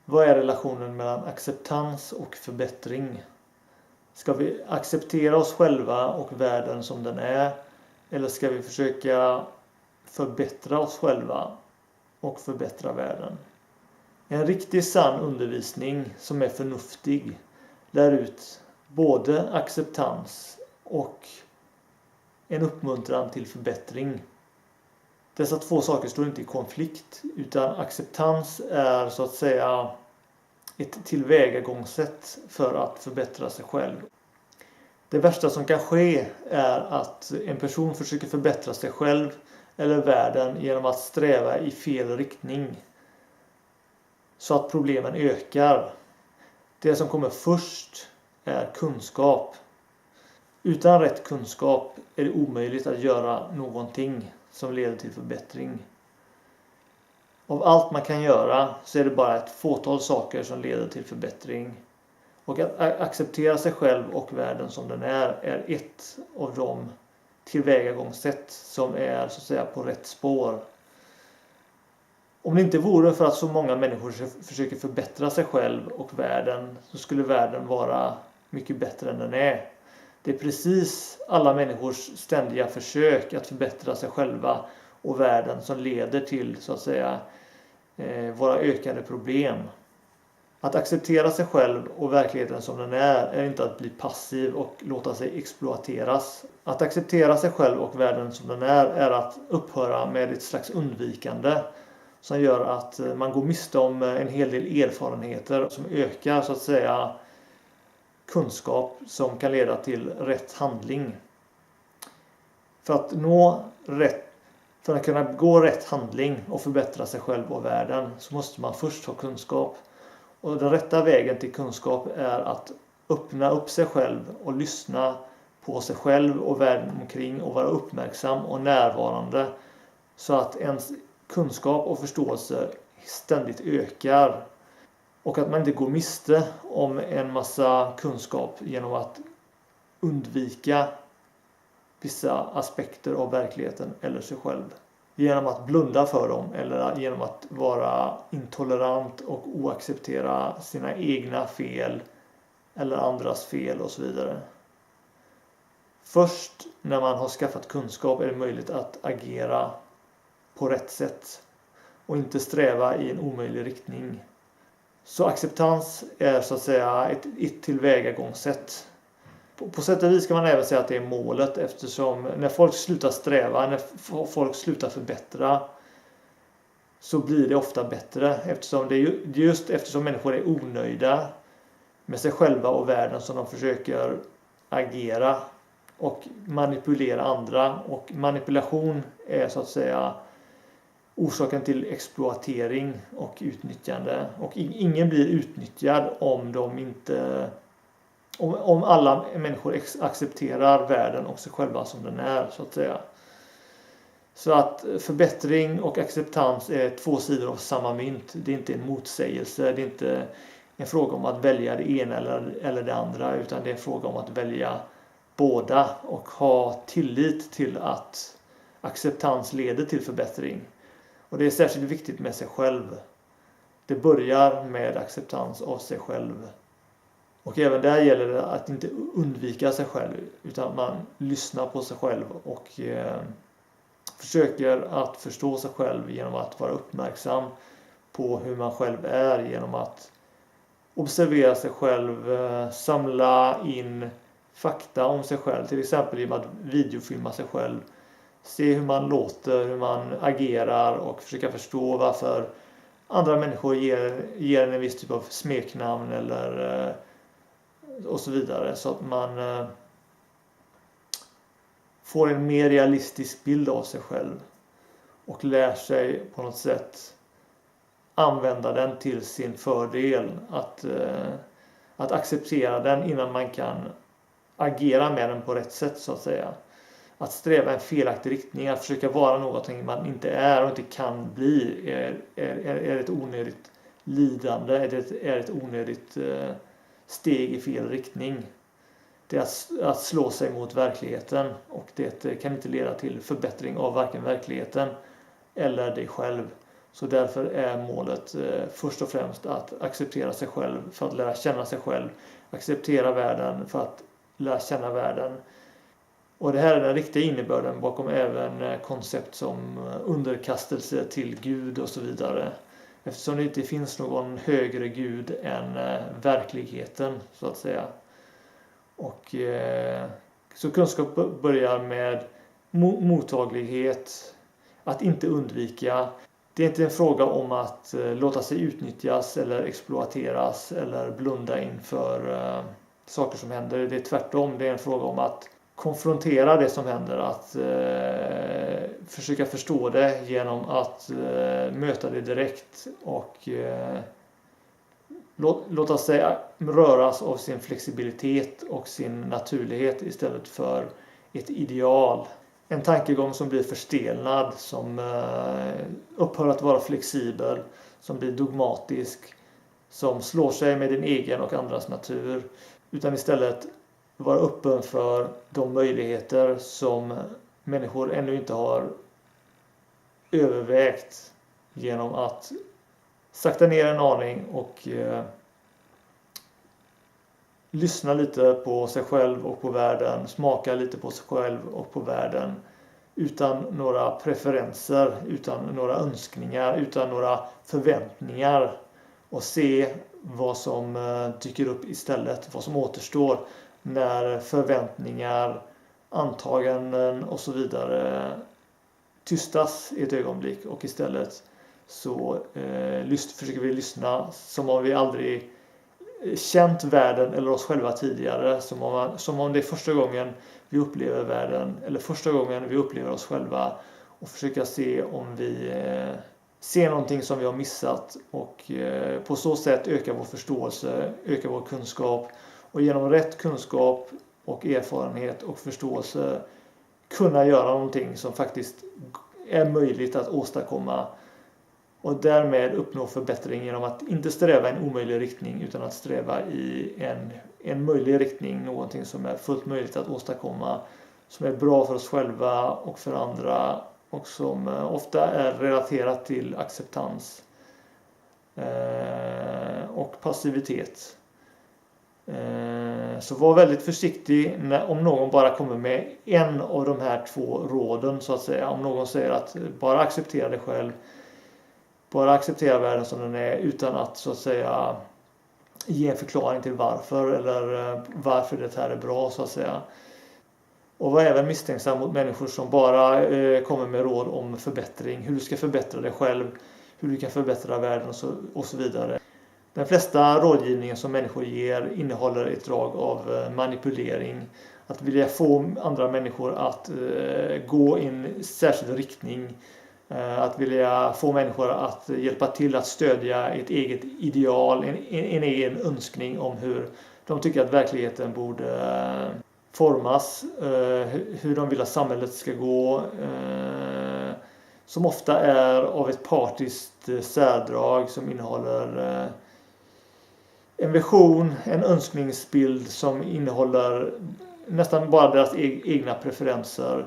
Vad är relationen mellan acceptans och förbättring? Ska vi acceptera oss själva och världen som den är? Eller ska vi försöka förbättra oss själva och förbättra världen? En riktigt sann undervisning som är förnuftig lär ut både acceptans och en uppmuntran till förbättring. Dessa två saker står inte i konflikt, utan acceptans är så att säga ett tillvägagångssätt för att förbättra sig själv. Det värsta som kan ske är att en person försöker förbättra sig själv eller världen genom att sträva i fel riktning, så att problemen ökar. Det som kommer först är kunskap. Utan rätt kunskap är det omöjligt att göra någonting som leder till förbättring. Av allt man kan göra så är det bara ett fåtal saker som leder till förbättring. Och att acceptera sig själv och världen som den är ett av de tillvägagångssätt som är så att säga på rätt spår. Om det inte vore för att så många människor försöker förbättra sig själv och världen, så skulle världen vara mycket bättre än den är. Det är precis alla människors ständiga försök att förbättra sig själva och världen som leder till så att säga våra ökade problem. Att acceptera sig själv och verkligheten som den är inte att bli passiv och låta sig exploateras. Att acceptera sig själv och världen som den är att upphöra med ett slags undvikande som gör att man går miste om en hel del erfarenheter som ökar så att säga kunskap som kan leda till rätt handling. För att kunna gå rätt handling och förbättra sig själv och världen så måste man först ha kunskap. Och den rätta vägen till kunskap är att öppna upp sig själv och lyssna på sig själv och världen omkring och vara uppmärksam och närvarande så att ens kunskap och förståelse ständigt ökar. Och att man inte går miste om en massa kunskap genom att undvika vissa aspekter av verkligheten eller sig själv. Genom att blunda för dem eller genom att vara intolerant och oacceptera sina egna fel eller andras fel och så vidare. Först när man har skaffat kunskap är det möjligt att agera på rätt sätt och inte sträva i en omöjlig riktning. Så acceptans är så att säga ett tillvägagångssätt. På sätt och vis kan man även säga att det är målet, eftersom när folk slutar sträva, när folk slutar förbättra, så blir det ofta bättre. Eftersom eftersom människor är onöjda med sig själva och världen som de försöker agera och manipulera andra. Och manipulation är så att säga orsaken till exploatering och utnyttjande. Och ingen blir utnyttjad om alla människor accepterar världen och sig själva som den är så att säga. Så att förbättring och acceptans är två sidor av samma mynt. Det är inte en motsägelse, det är inte en fråga om att välja det ena eller det andra, utan det är en fråga om att välja båda och ha tillit till att acceptans leder till förbättring. Och det är särskilt viktigt med sig själv. Det börjar med acceptans av sig själv. Och även där gäller det att inte undvika sig själv, utan man lyssnar på sig själv och försöker att förstå sig själv genom att vara uppmärksam på hur man själv är, genom att observera sig själv, samla in fakta om sig själv, till exempel genom att videofilma sig själv, se hur man låter, hur man agerar och försöka förstå varför andra människor ger en viss typ av smeknamn eller och så vidare, så att man får en mer realistisk bild av sig själv och lär sig på något sätt använda den till sin fördel, att acceptera den innan man kan agera med den på rätt sätt så att säga. Att sträva en felaktig riktning, att försöka vara någonting man inte är och inte kan bli är ett onödigt lidande, är ett onödigt steg i fel riktning. Det är att slå sig mot verkligheten, och det kan inte leda till förbättring av varken verkligheten eller dig själv. Så därför är målet först och främst att acceptera sig själv för att lära känna sig själv. Acceptera världen för att lära känna världen. Och det här är den riktiga innebörden bakom även koncept som underkastelse till Gud och så vidare. Eftersom det inte finns någon högre Gud än verkligheten, så att säga. Och så kunskap börjar med mottaglighet, att inte undvika. Det är inte en fråga om att låta sig utnyttjas eller exploateras eller blunda inför saker som händer. Det är tvärtom, det är en fråga om att konfrontera det som händer, att försöka förstå det genom att möta det direkt och låta sig röras av sin flexibilitet och sin naturlighet istället för ett ideal. En tankegång som blir förstelnad, som upphör att vara flexibel, som blir dogmatisk, som slår sig med din egen och andras natur, utan istället vara öppen för de möjligheter som människor ännu inte har övervägt genom att sakta ner en aning och lyssna lite på sig själv och på världen, smaka lite på sig själv och på världen utan några preferenser, utan några önskningar, utan några förväntningar och se vad som dyker upp istället, vad som återstår när förväntningar, antaganden och så vidare tystas i ett ögonblick och istället så försöker vi lyssna som om vi aldrig känt världen eller oss själva tidigare, som om det är första gången vi upplever världen eller första gången vi upplever oss själva och försöka se om vi ser någonting som vi har missat och på så sätt öka vår förståelse, öka vår kunskap och genom rätt kunskap och erfarenhet och förståelse kunna göra någonting som faktiskt är möjligt att åstadkomma och därmed uppnå förbättring genom att inte sträva i en omöjlig riktning utan att sträva i en möjlig riktning, någonting som är fullt möjligt att åstadkomma, som är bra för oss själva och för andra och som ofta är relaterat till acceptans och passivitet. Så var väldigt försiktig om någon bara kommer med en av de här två råden, så att säga. Om någon säger att bara acceptera dig själv, bara acceptera världen som den är utan att så att säga ge en förklaring till varför eller varför det här är bra, så att säga. Och var även misstänksam mot människor som bara kommer med råd om förbättring, hur du ska förbättra dig själv, hur du kan förbättra världen och så vidare. Den flesta rådgivningen som människor ger innehåller ett drag av manipulering. Att vilja få andra människor att gå i en särskild riktning. Att vilja få människor att hjälpa till att stödja ett eget ideal, en egen önskning om hur de tycker att verkligheten borde formas. Hur de vill att samhället ska gå. Som ofta är av ett partiskt särdrag som innehåller en vision, en önskningsbild som innehåller nästan bara deras egna preferenser,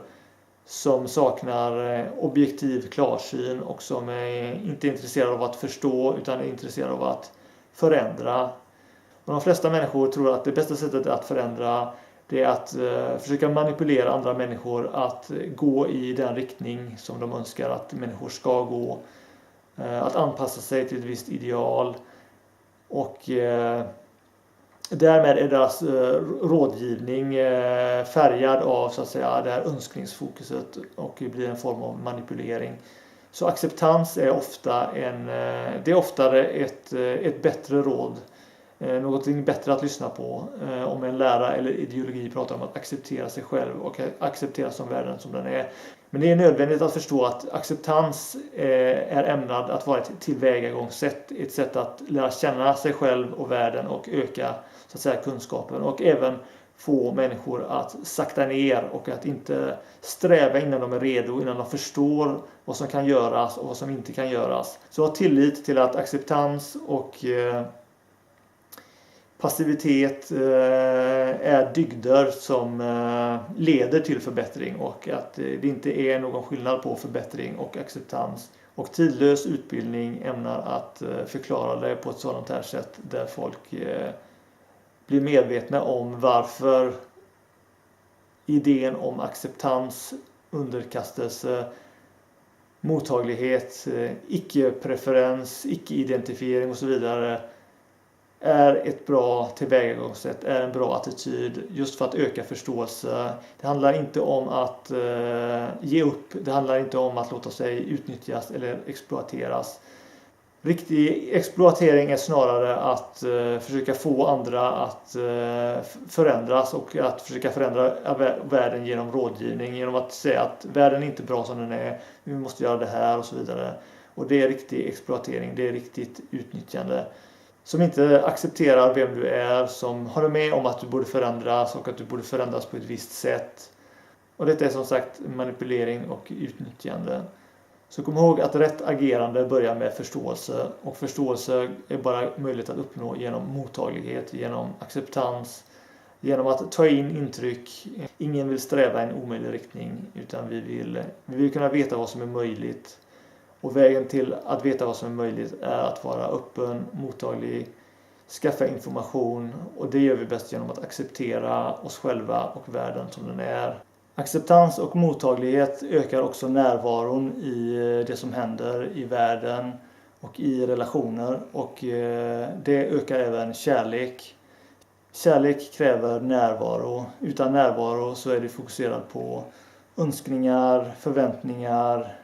som saknar objektiv klarsyn och som är inte intresserade av att förstå utan är intresserade av att förändra. Och de flesta människor tror att det bästa sättet att förändra det är att försöka manipulera andra människor att gå i den riktning som de önskar att människor ska gå. Att anpassa sig till ett visst ideal. Och därmed är deras rådgivning färgad av så att säga det här önskningsfokuset och blir en form av manipulering. Så acceptans är oftare ett bättre råd. Någonting bättre att lyssna på om en lära eller ideologi pratar om att acceptera sig själv och acceptera som världen som den är. Men det är nödvändigt att förstå att acceptans är ämnad att vara ett tillvägagångssätt, ett sätt att lära känna sig själv och världen och öka så att säga kunskapen och även få människor att sakta ner och att inte sträva innan de är redo, innan de förstår vad som kan göras och vad som inte kan göras. Så ha tillit till att acceptans och passivitet är dygder som leder till förbättring och att det inte är någon skillnad på förbättring och acceptans Och tidlös utbildning ämnar att förklara det på ett sådant här sätt där folk blir medvetna om varför idén om acceptans, underkastelse, mottaglighet, icke-preferens, icke-identifiering och så vidare är ett bra tillvägagångssätt, är en bra attityd just för att öka förståelse. Det handlar inte om att ge upp, det handlar inte om att låta sig utnyttjas eller exploateras. Riktig exploatering är snarare att försöka få andra att förändras och att försöka förändra världen genom rådgivning, genom att säga att världen är inte bra som den är, vi måste göra det här och så vidare. Och det är riktig exploatering, det är riktigt utnyttjande. Som inte accepterar vem du är, som håller med om att du borde förändras och att du borde förändras på ett visst sätt. Och detta är som sagt manipulering och utnyttjande. Så kom ihåg att rätt agerande börjar med förståelse, och förståelse är bara möjligt att uppnå genom mottaglighet, genom acceptans, genom att ta in intryck. Ingen vill sträva i en omöjlig riktning, utan vi vill kunna veta vad som är möjligt. Och vägen till att veta vad som är möjligt är att vara öppen, mottaglig, skaffa information, och det gör vi bäst genom att acceptera oss själva och världen som den är. Acceptans och mottaglighet ökar också närvaron i det som händer i världen och i relationer, och det ökar även kärlek. Kärlek kräver närvaro. Utan närvaro så är du fokuserad på önskningar, förväntningar,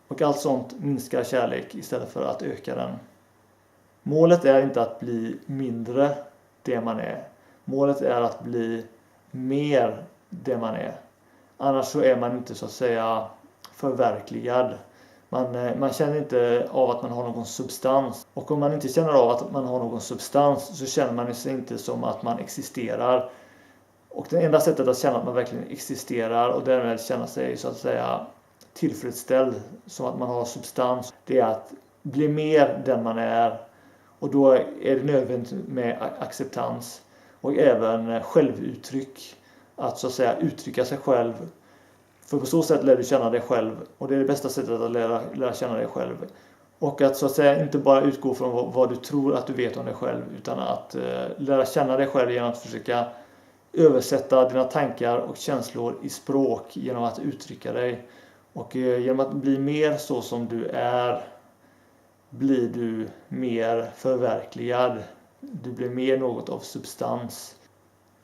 och allt sånt minskar kärlek istället för att öka den. Målet är inte att bli mindre det man är. Målet är att bli mer det man är. Annars så är man inte så att säga förverkligad. Man känner inte av att man har någon substans. Och om man inte känner av att man har någon substans så känner man sig inte som att man existerar. Och det enda sättet att känna att man verkligen existerar och därmed känna sig så att säga tillfredsställd, som att man har substans, det är att bli mer den man är. Och då är det nödvändigt med acceptans och även självuttryck. Att så att säga uttrycka sig själv. För på så sätt lär du känna dig själv. Och det är det bästa sättet att lära känna dig själv. Och att så att säga inte bara utgå från vad du tror att du vet om dig själv, utan att lära känna dig själv genom att försöka översätta dina tankar och känslor i språk genom att uttrycka dig. Och genom att bli mer så som du är blir du mer förverkligad. Du blir mer något av substans.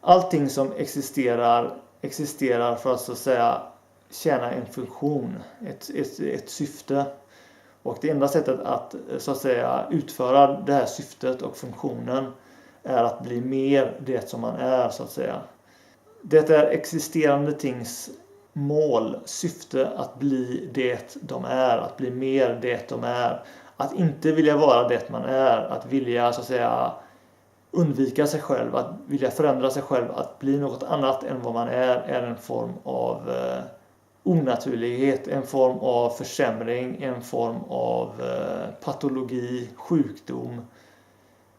Allting som existerar för att så att säga tjäna en funktion, ett syfte. Och det enda sättet att så att säga utföra det här syftet och funktionen är att bli mer det som man är, så att säga. Det är existerande tings mål, syfte att bli det de är, att bli mer det de är. Att inte vilja vara det man är, att vilja så att säga undvika sig själv, att vilja förändra sig själv, att bli något annat än vad man är en form av onaturlighet, en form av försämring, en form av patologi, sjukdom,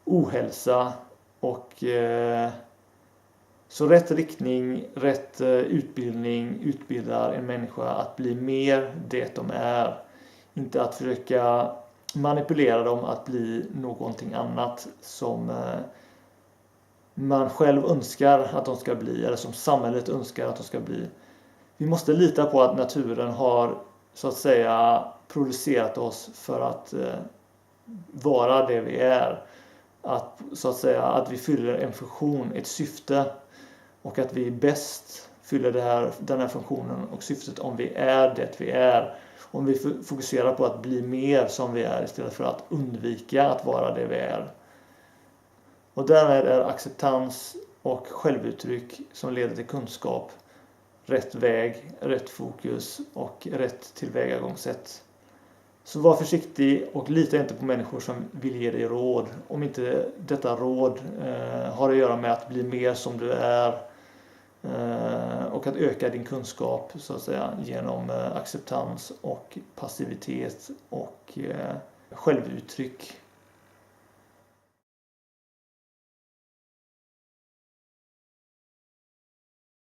ohälsa. Och så rätt riktning, rätt utbildning utbildar en människa att bli mer det de är. Inte att försöka manipulera dem att bli någonting annat som man själv önskar att de ska bli, eller som samhället önskar att de ska bli. Vi måste lita på att naturen har så att säga producerat oss för att vara det vi är. Att så att säga att vi fyller en funktion, ett syfte, och att vi bäst fyller den här funktionen och syftet om vi är det vi är. Om vi fokuserar på att bli mer som vi är istället för att undvika att vara det vi är. Och därmed är acceptans och självuttryck som leder till kunskap rätt väg, rätt fokus och rätt tillvägagångssätt. Så var försiktig och lita inte på människor som vill ge dig råd. Om inte detta råd har att göra med att bli mer som du är och att öka din kunskap så att säga genom acceptans och passivitet och självuttryck.